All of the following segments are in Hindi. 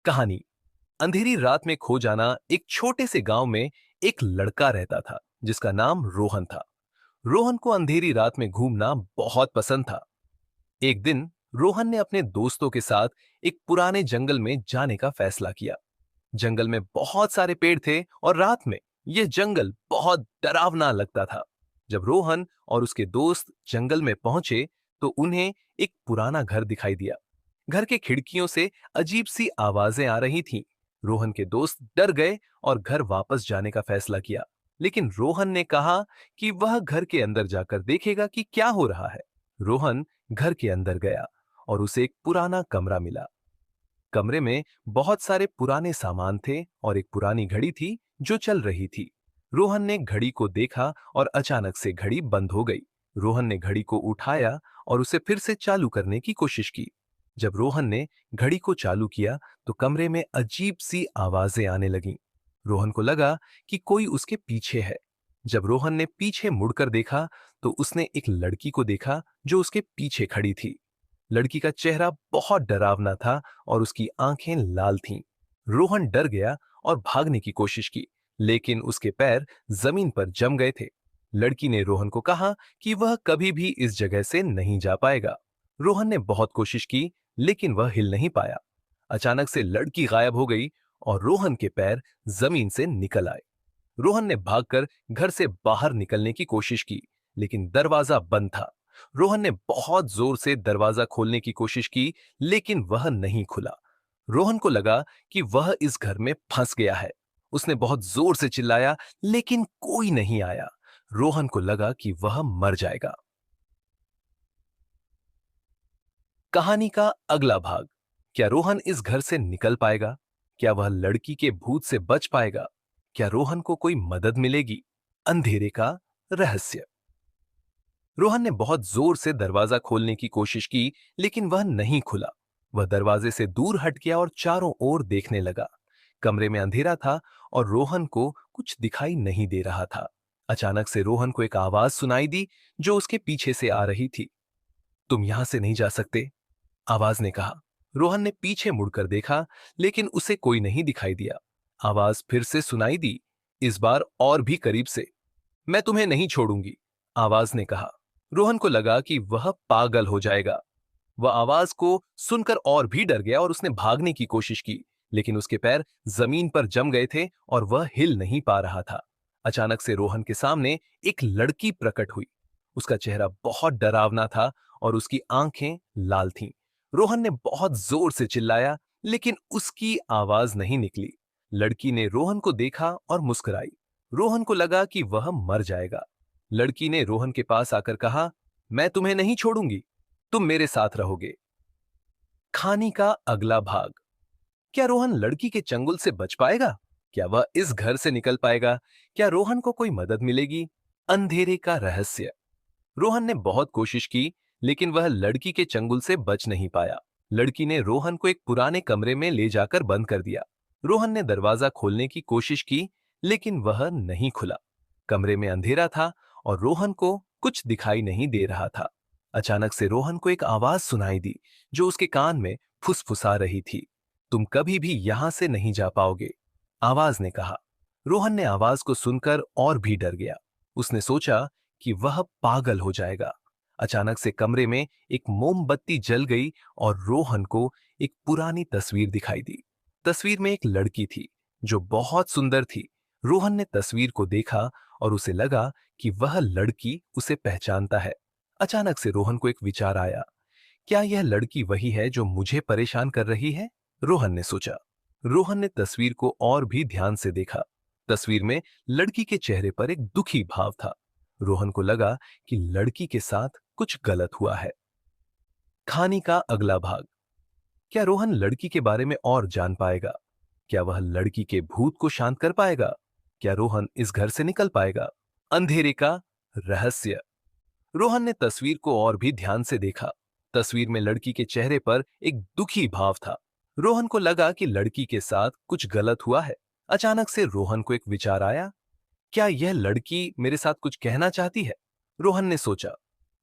कहानी। अंधेरी रात में खो जाना। एक छोटे से गांव में एक लड़का रहता था जिसका नाम रोहन था। रोहन को अंधेरी रात में घूमना बहुत पसंद था। एक दिन रोहन ने अपने दोस्तों के साथ एक पुराने जंगल में जाने का फैसला किया। जंगल में बहुत सारे पेड़ थे और रात में यह जंगल बहुत डरावना लगता था। जब रोहन और उसके दोस्त जंगल में पहुंचे तो उन्हें एक पुराना घर दिखाई दिया। घर के खिड़कियों से अजीब सी आवाजें आ रही थीं। रोहन के दोस्त डर गए और घर वापस जाने का फैसला किया। लेकिन रोहन ने कहा कि वह घर के अंदर जाकर देखेगा कि क्या हो रहा है। रोहन घर के अंदर गया और उसे एक पुराना कमरा मिला। कमरे में बहुत सारे पुराने सामान थे और एक पुरानी घड़ी थी जो चल रही थी। रोहन ने घड़ी को देखा और अचानक से घड़ी बंद हो गई। रोहन ने घड़ी को उठाया और उसे फिर से चालू करने की कोशिश की। जब रोहन ने घड़ी को चालू किया तो कमरे में अजीब सी आवाजें आने लगीं। रोहन को लगा कि कोई उसके पीछे है। जब रोहन ने पीछे मुड़कर देखा तो उसने एक लड़की को देखा जो उसके पीछे खड़ी थी। लड़की का चेहरा बहुत डरावना था और उसकी आंखें लाल थीं। रोहन डर गया और भागने की कोशिश की, लेकिन उसके पैर जमीन पर जम गए थे। लड़की ने रोहन को कहा कि वह कभी भी इस जगह से नहीं जा पाएगा। रोहन ने बहुत कोशिश की, लेकिन वह हिल नहीं पाया। अचानक से लड़की गायब हो गई और रोहन के पैर जमीन से निकल आए। रोहन ने भागकर घर से बाहर निकलने की कोशिश की, लेकिन दरवाजा बंद था। रोहन ने बहुत जोर से दरवाजा खोलने की कोशिश की, लेकिन वह नहीं खुला। रोहन को लगा कि वह इस घर में फंस गया है। उसने बहुत जोर से चिल्लाया, लेकिन कोई नहीं आया। रोहन को लगा कि वह मर जाएगा। कहानी का अगला भाग। क्या रोहन इस घर से निकल पाएगा? क्या वह लड़की के भूत से बच पाएगा? क्या रोहन को कोई मदद मिलेगी? अंधेरे का रहस्य। रोहन ने बहुत जोर से दरवाजा खोलने की कोशिश की, लेकिन वह नहीं खुला। वह दरवाजे से दूर हट गया और चारों ओर देखने लगा। कमरे में अंधेरा था और रोहन को कुछ दिखाई नहीं दे रहा था। अचानक से रोहन को एक आवाज सुनाई दी जो उसके पीछे से आ रही थी। तुम यहां से नहीं जा सकते, आवाज ने कहा। रोहन ने पीछे मुड़कर देखा, लेकिन उसे कोई नहीं दिखाई दिया। आवाज फिर से सुनाई दी, इस बार और भी करीब से। मैं तुम्हें नहीं छोड़ूंगी, आवाज ने कहा। रोहन को लगा कि वह पागल हो जाएगा। वह आवाज को सुनकर और भी डर गया और उसने भागने की कोशिश की, लेकिन उसके पैर जमीन पर जम गए थे और वह हिल नहीं पा रहा था। अचानक से रोहन के सामने एक लड़की प्रकट हुई। उसका चेहरा बहुत डरावना था और उसकी आंखें लाल थीं। रोहन ने बहुत जोर से चिल्लाया, लेकिन उसकी आवाज नहीं निकली। लड़की ने रोहन को देखा और मुस्कुराई। रोहन को लगा कि वह मर जाएगा। लड़की ने रोहन के पास आकर कहा, मैं तुम्हें नहीं छोड़ूंगी, तुम मेरे साथ रहोगे। कहानी का अगला भाग। क्या रोहन लड़की के चंगुल से बच पाएगा? क्या वह इस घर से निकल पाएगा? क्या रोहन को कोई मदद मिलेगी? अंधेरे का रहस्य। रोहन ने बहुत कोशिश की, लेकिन वह लड़की के चंगुल से बच नहीं पाया। लड़की ने रोहन को एक पुराने कमरे में ले जाकर बंद कर दिया। रोहन ने दरवाजा खोलने की कोशिश की, लेकिन वह नहीं खुला। कमरे में अंधेरा था और रोहन को कुछ दिखाई नहीं दे रहा था। अचानक से रोहन को एक आवाज सुनाई दी जो उसके कान में फुसफुसा रही थी। तुम कभी भी यहां से नहीं जा पाओगे, आवाज ने कहा। रोहन ने आवाज को सुनकर और भी डर गया। उसने सोचा कि वह पागल हो जाएगा। अचानक से कमरे में एक मोमबत्ती जल गई और रोहन को एक पुरानी तस्वीर दिखाई दी। तस्वीर में एक लड़की थी जो बहुत सुंदर थी। रोहन ने तस्वीर को देखा और उसे लगा कि वह लड़की उसे पहचानता है। अचानक से रोहन को एक विचार आया, क्या यह लड़की वही है जो मुझे परेशान कर रही है? रोहन ने सोचा। रोहन ने तस्वीर को और भी ध्यान से देखा। तस्वीर में लड़की के चेहरे पर एक दुखी भाव था। रोहन को लगा कि लड़की के साथ कुछ गलत हुआ है। कहानी का अगला भाग। क्या रोहन लड़की के बारे में और जान पाएगा? क्या वह लड़की के भूत को शांत कर पाएगा? क्या रोहन इस घर से निकल पाएगा? अंधेरे का रहस्य। रोहन ने तस्वीर को और भी ध्यान से देखा। तस्वीर में लड़की के चेहरे पर एक दुखी भाव था। रोहन को लगा कि लड़की के साथ कुछ गलत हुआ है। अचानक से रोहन को एक विचार आया, क्या यह लड़की मेरे साथ कुछ कहना चाहती है? रोहन ने सोचा।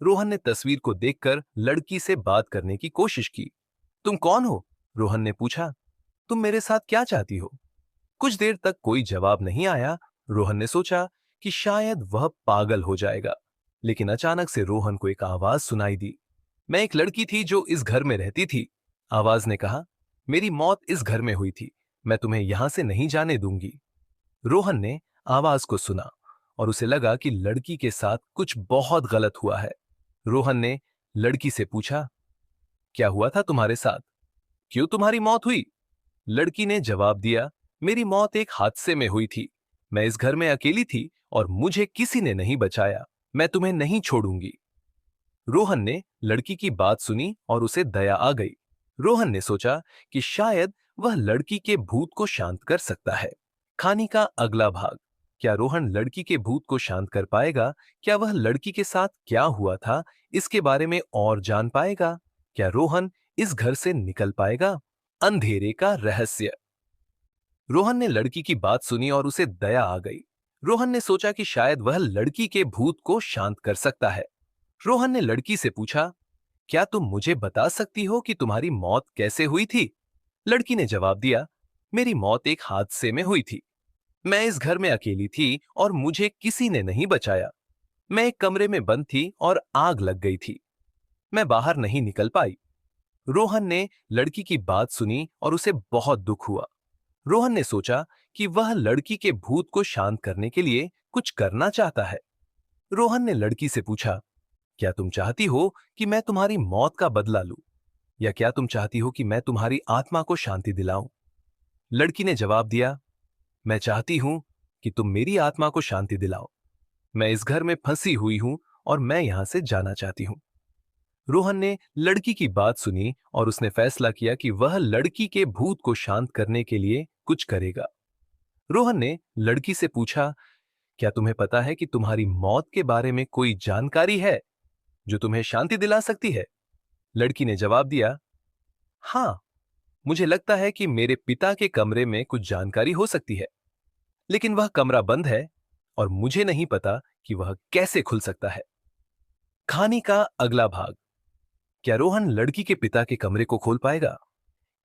रोहन ने तस्वीर को देखकर लड़की से बात करने की कोशिश की। तुम कौन हो? रोहन ने पूछा। तुम मेरे साथ क्या चाहती हो? कुछ देर तक कोई जवाब नहीं आया। रोहन ने सोचा कि शायद वह पागल हो जाएगा, लेकिन अचानक से रोहन को एक आवाज सुनाई दी। मैं एक लड़की थी जो इस घर में रहती थी। आवाज ने कहा, मेरी मौत इस घर में हुई थी। मैं तुम्हें यहां से नहीं जाने दूंगी। रोहन ने आवाज को सुना और उसे लगा कि लड़की के साथ कुछ बहुत गलत हुआ है। रोहन ने लड़की से पूछा, क्या हुआ था तुम्हारे साथ? क्यों तुम्हारी मौत हुई? लड़की ने जवाब दिया, मेरी मौत एक हादसे में हुई थी। मैं इस घर में अकेली थी और मुझे किसी ने नहीं बचाया। मैं तुम्हें नहीं छोड़ूंगी। रोहन ने लड़की की बात सुनी और उसे दया आ गई। रोहन ने सोचा कि शायद वह लड़की के भूत को शांत कर सकता है। कहानी का अगला भाग। क्या रोहन लड़की के भूत को शांत कर पाएगा? क्या वह लड़की के साथ क्या हुआ था इसके बारे में और जान पाएगा? क्या रोहन इस घर से निकल पाएगा? अंधेरे का रहस्य। रोहन ने लड़की की बात सुनी और उसे दया आ गई। रोहन ने सोचा कि शायद वह लड़की के भूत को शांत कर सकता है। रोहन ने लड़की से पूछा, क्या तुम मुझे बता सकती हो कि तुम्हारी मौत कैसे हुई थी? लड़की ने जवाब दिया, मेरी मौत एक हादसे में हुई थी। मैं इस घर में अकेली थी और मुझे किसी ने नहीं बचाया। मैं एक कमरे में बंद थी और आग लग गई थी। मैं बाहर नहीं निकल पाई। रोहन ने लड़की की बात सुनी और उसे बहुत दुख हुआ। रोहन ने सोचा कि वह लड़की के भूत को शांत करने के लिए कुछ करना चाहता है। रोहन ने लड़की से पूछा, क्या तुम चाहती हो कि मैं तुम्हारी मौत का बदला लूं? या क्या तुम चाहती हो कि मैं तुम्हारी आत्मा को शांति दिलाऊं? लड़की ने जवाब दिया, मैं चाहती हूं कि तुम मेरी आत्मा को शांति दिलाओ। मैं इस घर में फंसी हुई हूं और मैं यहां से जाना चाहती हूं। रोहन ने लड़की की बात सुनी और उसने फैसला किया कि वह लड़की के भूत को शांत करने के लिए कुछ करेगा। रोहन ने लड़की से पूछा, क्या तुम्हें पता है कि तुम्हारी मौत के बारे में कोई जानकारी है जो तुम्हें शांति दिला सकती है? लड़की ने जवाब दिया, हाँ, मुझे लगता है कि मेरे पिता के कमरे में कुछ जानकारी हो सकती है, लेकिन वह कमरा बंद है और मुझे नहीं पता कि वह कैसे खुल सकता है। कहानी का अगला भाग। क्या रोहन लड़की के पिता के कमरे को खोल पाएगा?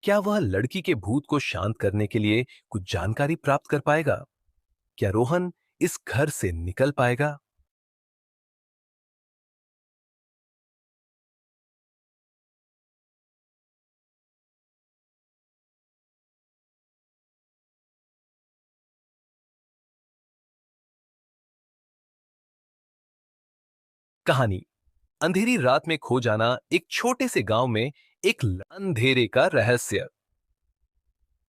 क्या वह लड़की के भूत को शांत करने के लिए कुछ जानकारी प्राप्त कर पाएगा? क्या रोहन इस घर से निकल पाएगा? कहानी। अंधेरी रात में खो जाना एक छोटे से गांव में एक अंधेरे का रहस्य।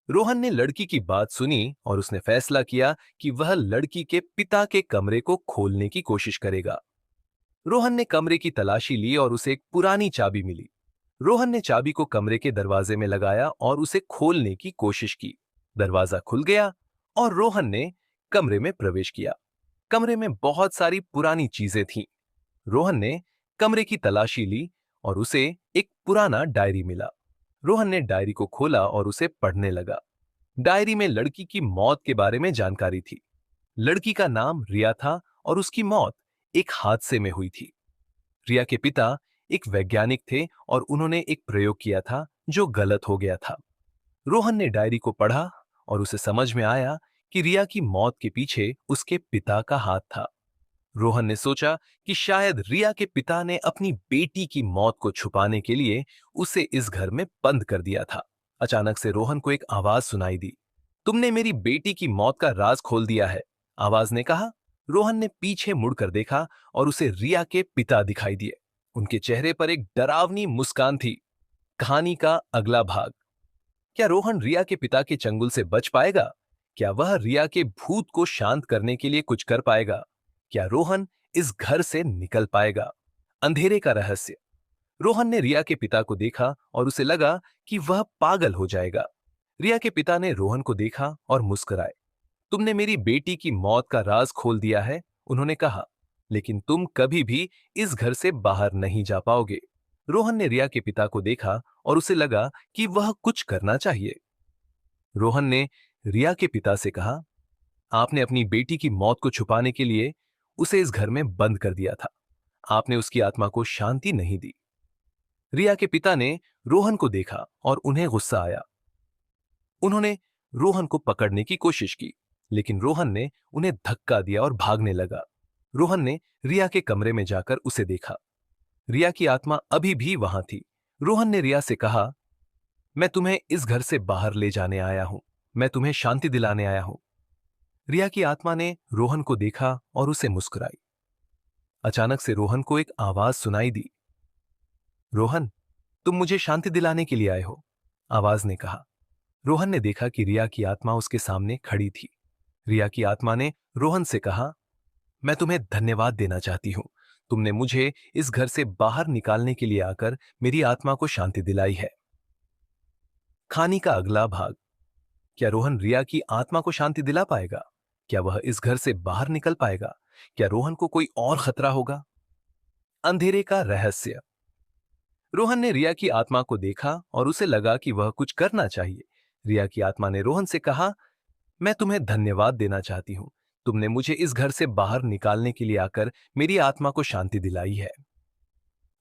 रोहन ने लड़की की बात सुनी और उसने फैसला किया कि वह लड़की के पिता के कमरे को खोलने की कोशिश करेगा। रोहन ने कमरे की तलाशी ली और उसे एक पुरानी चाबी मिली। रोहन ने चाबी को कमरे के दरवाजे में लगाया और उसे खोलने की कोशिश की। दरवाजा खुल गया और रोहन ने कमरे में प्रवेश किया। कमरे में बहुत सारी पुरानी चीजें थीं। रोहन ने कमरे की तलाशी ली और उसे एक पुराना डायरी मिला। रोहन ने डायरी को खोला और उसे पढ़ने लगा। डायरी में लड़की की मौत के बारे में जानकारी थी। लड़की का नाम रिया था और उसकी मौत एक हादसे में हुई थी। रिया के पिता एक वैज्ञानिक थे और उन्होंने एक प्रयोग किया था जो गलत हो गया था। रोहन ने डायरी को पढ़ा और उसे समझ में आया कि रिया की मौत के पीछे उसके पिता का हाथ था। रोहन ने सोचा कि शायद रिया के पिता ने अपनी बेटी की मौत को छुपाने के लिए उसे इस घर में बंद कर दिया था। अचानक से रोहन को एक आवाज सुनाई दी। तुमने मेरी बेटी की मौत का राज खोल दिया है, आवाज ने कहा। रोहन ने पीछे मुड़कर देखा और उसे रिया के पिता दिखाई दिए। उनके चेहरे पर एक डरावनी मुस्कान थी। कहानी का अगला भाग। क्या रोहन रिया के पिता के चंगुल से बच पाएगा? क्या वह रिया के भूत को शांत करने के लिए कुछ कर पाएगा? क्या रोहन इस घर से निकल पाएगा? अंधेरे का रहस्य। रोहन ने रिया के पिता को देखा और उसे लगा कि वह पागल हो जाएगा। रिया के पिता ने रोहन को देखा और मुस्कुराए। तुमने मेरी बेटी की मौत का राज खोल दिया है, उन्होंने कहा, लेकिन तुम कभी भी इस घर से बाहर नहीं जा पाओगे। रोहन ने रिया के पिता को देखा और उसे लगा कि वह कुछ करना चाहिए। रोहन ने रिया के पिता से कहा, आपने अपनी बेटी की मौत को छुपाने के लिए उसे इस घर में बंद कर दिया था। आपने उसकी आत्मा को शांति नहीं दी। रिया के पिता ने रोहन को देखा और उन्हें गुस्सा आया। उन्होंने रोहन को पकड़ने की कोशिश की, लेकिन रोहन ने उन्हें धक्का दिया और भागने लगा। रोहन ने रिया के कमरे में जाकर उसे देखा। रिया की आत्मा अभी भी वहां थी। रोहन ने रिया से कहा, मैं तुम्हें इस घर से बाहर ले जाने आया हूं। मैं तुम्हें शांति दिलाने आया हूं। रिया की आत्मा ने रोहन को देखा और उसे मुस्कुराई। अचानक से रोहन को एक आवाज सुनाई दी। रोहन, तुम मुझे शांति दिलाने के लिए आए हो, आवाज ने कहा। रोहन ने देखा कि रिया की आत्मा उसके सामने खड़ी थी। रिया की आत्मा ने रोहन से कहा, मैं तुम्हें धन्यवाद देना चाहती हूं। तुमने मुझे इस घर से बाहर निकालने के लिए आकर मेरी आत्मा को शांति दिलाई है। कहानी का अगला भाग। क्या रोहन रिया की आत्मा को शांति दिला पाएगा? क्या वह इस घर से बाहर निकल पाएगा? क्या रोहन को कोई और खतरा होगा? अंधेरे का रहस्य। रोहन ने रिया की आत्मा को देखा और उसे लगा कि वह कुछ करना चाहिए। रिया की आत्मा ने रोहन से कहा, मैं तुम्हें धन्यवाद देना चाहती हूं। तुमने मुझे इस घर से बाहर निकालने के लिए आकर मेरी आत्मा को शांति दिलाई है।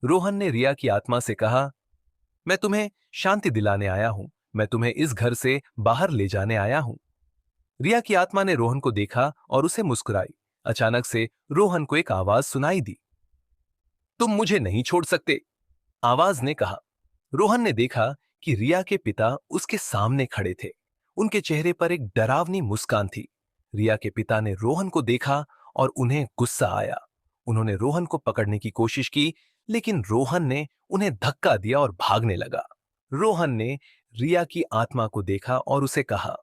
रोहन ने रिया की आत्मा से कहा, मैं तुम्हें शांति दिलाने आया हूं। मैं तुम्हें इस घर से बाहर ले जाने आया हूं। रिया की आत्मा ने रोहन को देखा और उसे मुस्कुराई। अचानक से रोहन को एक आवाज सुनाई दी। तुम मुझे नहीं छोड़ सकते, आवाज ने कहा। रोहन ने देखा कि रिया के पिता उसके सामने खड़े थे। उनके चेहरे पर एक डरावनी मुस्कान थी। रिया के पिता ने रोहन को देखा और उन्हें गुस्सा आया। उन्होंने रोहन को पकड़ने की कोशिश की, लेकिन रोहन ने उन्हें धक्का दिया और भागने लगा। रोहन ने रिया की आत्मा को देखा और उसे कहा,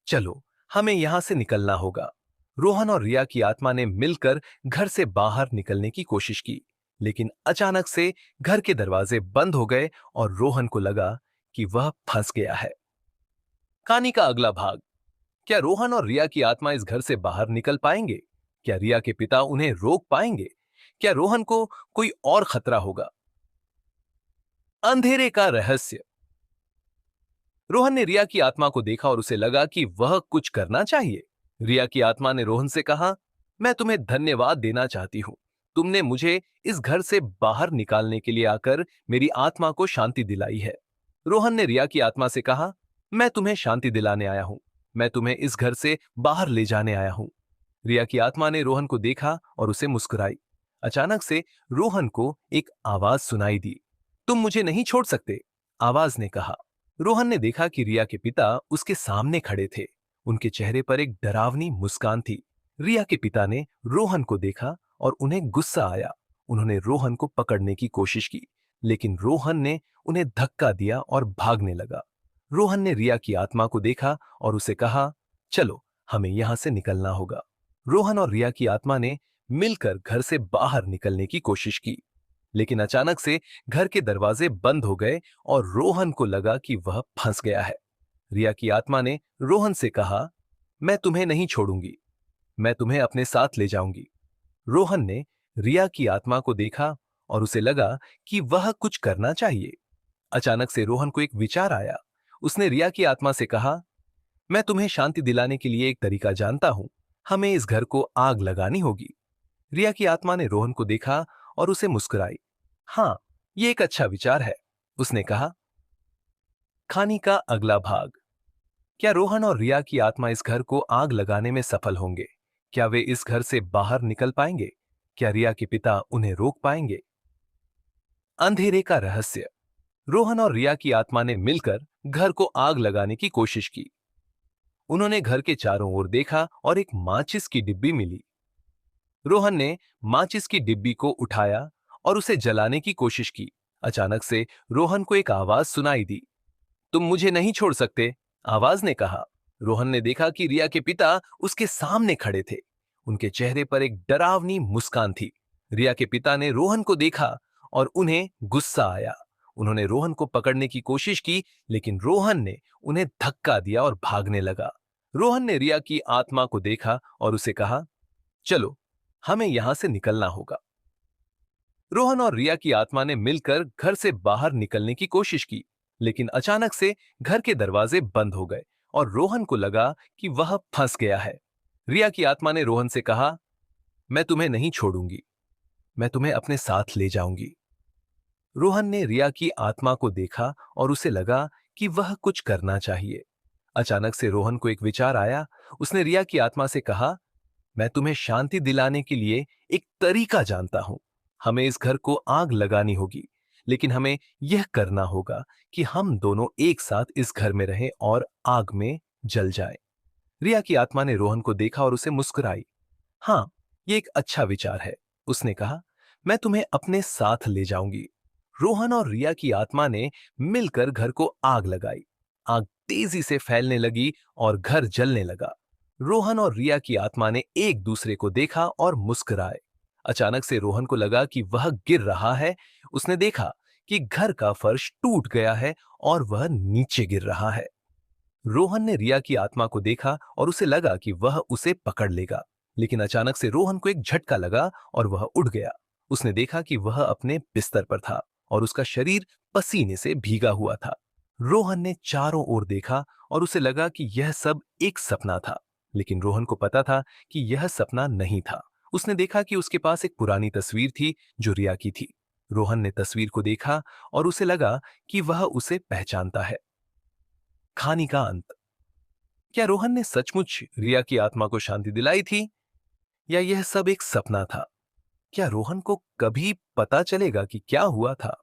चलो, हमें यहां से निकलना होगा। रोहन और रिया की आत्मा ने मिलकर घर से बाहर निकलने की कोशिश की, लेकिन अचानक से घर के दरवाजे बंद हो गए और रोहन को लगा कि वह फंस गया है। कहानी का अगला भाग। क्या रोहन और रिया की आत्मा इस घर से बाहर निकल पाएंगे? क्या रिया के पिता उन्हें रोक पाएंगे? क्या रोहन को कोई और खतरा होगा? अंधेरे का रहस्य। रोहन ने रिया की आत्मा को देखा और उसे लगा कि वह कुछ करना चाहिए। रिया की आत्मा ने रोहन से कहा, मैं तुम्हें धन्यवाद देना चाहती हूं। तुमने मुझे इस घर से बाहर निकालने के लिए आकर मेरी आत्मा को शांति दिलाई है। रोहन ने रिया की आत्मा से कहा, मैं तुम्हें शांति दिलाने आया हूं। मैं तुम्हें इस घर से बाहर ले जाने आया हूं। रिया की आत्मा ने रोहन को देखा और उसे मुस्कुराई। अचानक से रोहन को एक आवाज सुनाई दी। तुम मुझे नहीं छोड़ सकते, आवाज ने कहा। रोहन ने देखा कि रिया के पिता उसके सामने खड़े थे। उनके चेहरे पर एक डरावनी मुस्कान थी। रिया के पिता ने रोहन को देखा और उन्हें गुस्सा आया। उन्होंने रोहन को पकड़ने की कोशिश की, लेकिन रोहन ने उन्हें धक्का दिया और भागने लगा। रोहन ने रिया की आत्मा को देखा और उसे कहा, चलो, हमें यहां से निकलना होगा। रोहन और रिया की आत्मा ने मिलकर घर से बाहर निकलने की कोशिश की, लेकिन अचानक से घर के दरवाजे बंद हो गए और रोहन को लगा कि वह फंस गया है। रिया की आत्मा ने रोहन से कहा, मैं तुम्हें नहीं छोड़ूंगी। मैं तुम्हें अपने साथ ले जाऊंगी। रोहन ने रिया की आत्मा को देखा और उसे लगा कि वह कुछ करना चाहिए। अचानक से रोहन को एक विचार आया। उसने रिया की आत्मा से कहा, मैं तुम्हें शांति दिलाने के लिए एक तरीका जानता हूं। हमें इस घर को आग लगानी होगी। रिया की आत्मा ने रोहन को देखा और उसे मुस्कुराई। हाँ, ये एक अच्छा विचार है, उसने कहा। कहानी का अगला भाग। क्या रोहन और रिया की आत्मा इस घर को आग लगाने में सफल होंगे? क्या वे इस घर से बाहर निकल पाएंगे? क्या रिया के पिता उन्हें रोक पाएंगे? अंधेरे का रहस्य। रोहन और रिया की आत्मा ने मिलकर घर को आग लगाने की कोशिश की। उन्होंने घर के चारों ओर देखा और एक माचिस की डिब्बी मिली। रोहन ने माचिस की डिब्बी को उठाया और उसे जलाने की कोशिश की। अचानक से रोहन को एक आवाज सुनाई दी। तुम मुझे नहीं छोड़ सकते, आवाज ने कहा। रोहन ने देखा कि रिया के पिता उसके सामने खड़े थे। उनके चेहरे पर एक डरावनी मुस्कान थी। रिया के पिता ने रोहन को देखा और उन्हें गुस्सा आया। उन्होंने रोहन को पकड़ने की कोशिश की, लेकिन रोहन ने उन्हें धक्का दिया और भागने लगा। रोहन ने रिया की आत्मा को देखा और उसे कहा, चलो, हमें यहां से निकलना होगा। रोहन और रिया की आत्मा ने मिलकर घर से बाहर निकलने की कोशिश की, लेकिन अचानक से घर के दरवाजे बंद हो गए और रोहन को लगा कि वह फंस गया है। रिया की आत्मा ने रोहन से कहा, मैं तुम्हें नहीं छोड़ूंगी। मैं तुम्हें अपने साथ ले जाऊंगी। रोहन ने रिया की आत्मा को देखा और उसे लगा कि वह कुछ करना चाहिए। अचानक से रोहन को एक विचार आया। उसने रिया की आत्मा से कहा, मैं तुम्हें शांति दिलाने के लिए एक तरीका जानता हूं। हमें इस घर को आग लगानी होगी, लेकिन हमें यह करना होगा कि हम दोनों एक साथ इस घर में रहें और आग में जल जाएं। रिया की आत्मा ने रोहन को देखा और उसे मुस्कुराई। हाँ, ये एक अच्छा विचार है, उसने कहा। मैं तुम्हें अपने साथ ले जाऊंगी। रोहन और रिया की आत्मा ने मिलकर घर को आग लगाई। आग तेजी से फैलने लगी और घर जलने लगा। रोहन और रिया की आत्मा ने एक दूसरे को देखा और मुस्कुराए। अचानक से रोहन को लगा कि वह गिर रहा है। उसने देखा कि घर का फर्श टूट गया है और वह नीचे गिर रहा है। रोहन ने रिया की आत्मा को देखा और उसे लगा कि वह उसे पकड़ लेगा, लेकिन अचानक से रोहन को एक झटका लगा और वह उठ गया। उसने देखा कि वह अपने बिस्तर पर था और उसका शरीर पसीने से भीगा हुआ था। रोहन ने चारों ओर देखा और उसे लगा कि यह सब एक सपना था, लेकिन रोहन को पता था कि यह सपना नहीं था। उसने देखा कि उसके पास एक पुरानी तस्वीर थी जो रिया की थी। रोहन ने तस्वीर को देखा और उसे लगा कि वह उसे पहचानता है। कहानी का अंत। क्या रोहन ने सचमुच रिया की आत्मा को शांति दिलाई थी, या यह सब एक सपना था? क्या रोहन को कभी पता चलेगा कि क्या हुआ था?